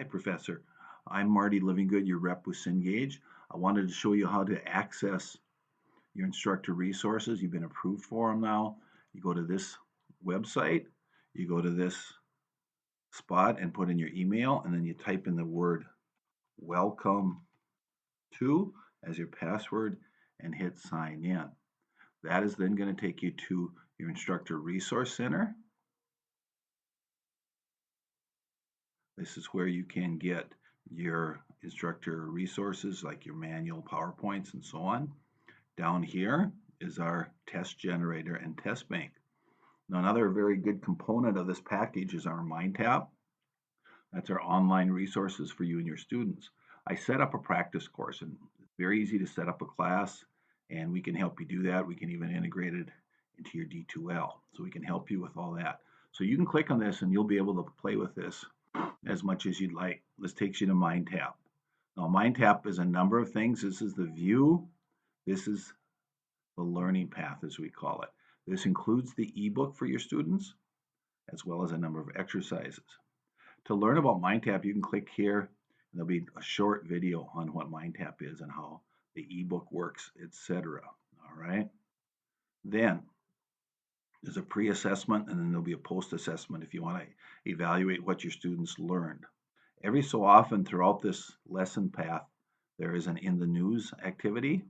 Hi, Professor. I'm Marty Livingood, your rep with Cengage. I wanted to show you how to access your instructor resources. You've been approved for them now. You go to this website, you go to this spot and put in your email, and then you type in the word welcome to as your password and hit sign in. That is then going to take you to your instructor resource center. This is where you can get your instructor resources like your manual, PowerPoints, and so on. Down here is our test generator and test bank. Now, another very good component of this package is our Mindtap. That's our online resources for you and your students. I set up a practice course, and it's very easy to set up a class, and we can help you do that. We can even integrate it into your D2L, so we can help you with all that. So you can click on this, and you'll be able to play with this as much as you'd like. This takes you to Mindtap. Now, Mindtap is a number of things. This is the view. This is the learning path, as we call it. This includes the ebook for your students, as well as a number of exercises. To learn about Mindtap, you can click here, and there'll be a short video on what Mindtap is and how the ebook works, etc. All right. Then there's a pre-assessment, and then there'll be a post-assessment if you want to evaluate what your students learned. Every so often throughout this lesson path, there is an in the news activity,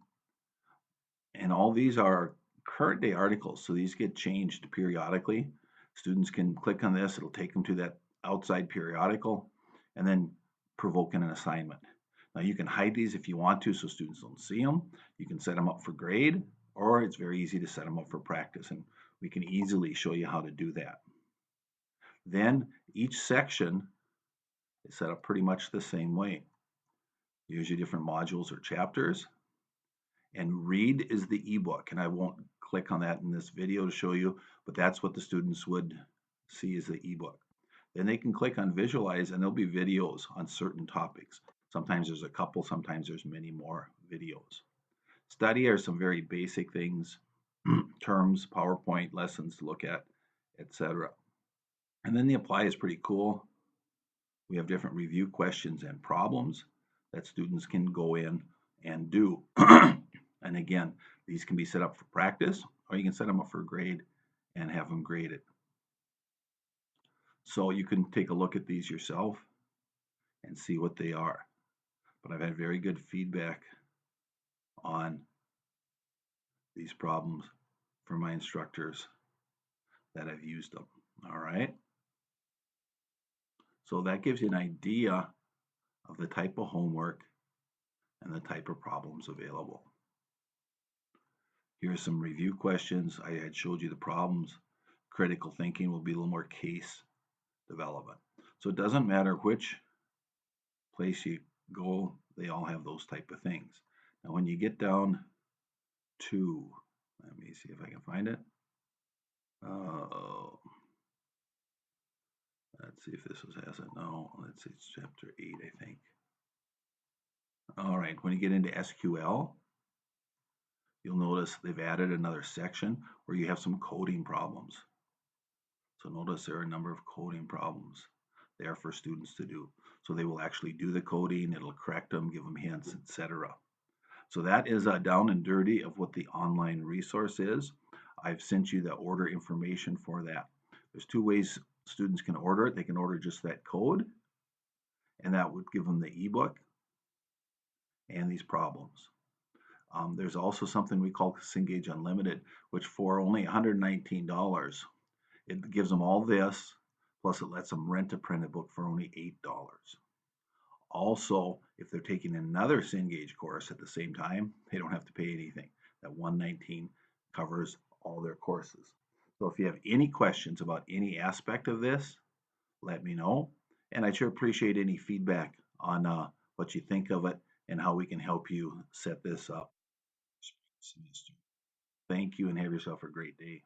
and all these are current day articles, so these get changed periodically. Students can click on this, it'll take them to that outside periodical, and then provoke an assignment. Now you can hide these if you want to so students don't see them. You can set them up for grade, or it's very easy to set them up for practice, and we can easily show you how to do that. Then each section is set up pretty much the same way. Here's your different modules or chapters. And read is the ebook, and I won't click on that in this video to show you, but that's what the students would see as the ebook. Then they can click on visualize, and there'll be videos on certain topics. Sometimes there's a couple, sometimes there's many more videos. Study are some very basic things, terms, PowerPoint lessons to look at, etc. And then the apply is pretty cool. We have different review questions and problems that students can go in and do. And again, these can be set up for practice, or you can set them up for grade and have them graded. So you can take a look at these yourself and see what they are. But I've had very good feedback on these problems from my instructors that I've used them. All right. So that gives you an idea of the type of homework and the type of problems available. Here are some review questions. I had showed you the problems. Critical thinking will be a little more case development. So it doesn't matter which place you go, they all have those type of things. Now when you get down to, let me see if I can find it. Let's see if this has it. No, let's see, it's chapter 8, I think. All right, when you get into SQL, you'll notice they've added another section where you have some coding problems. So notice there are a number of coding problems there for students to do. So they will actually do the coding, it'll correct them, give them hints, etc. So that is down and dirty of what the online resource is. I've sent you the order information for that. There's two ways students can order it. They can order just that code, and that would give them the ebook and these problems. There's also something we call Cengage Unlimited, which for only $119, it gives them all this, plus it lets them rent a printed book for only $8. Also, if they're taking another Cengage course at the same time, they don't have to pay anything. That $119 covers all their courses. So if you have any questions about any aspect of this, let me know. And I sure appreciate any feedback on what you think of it and how we can help you set this up. Thank you and have yourself a great day.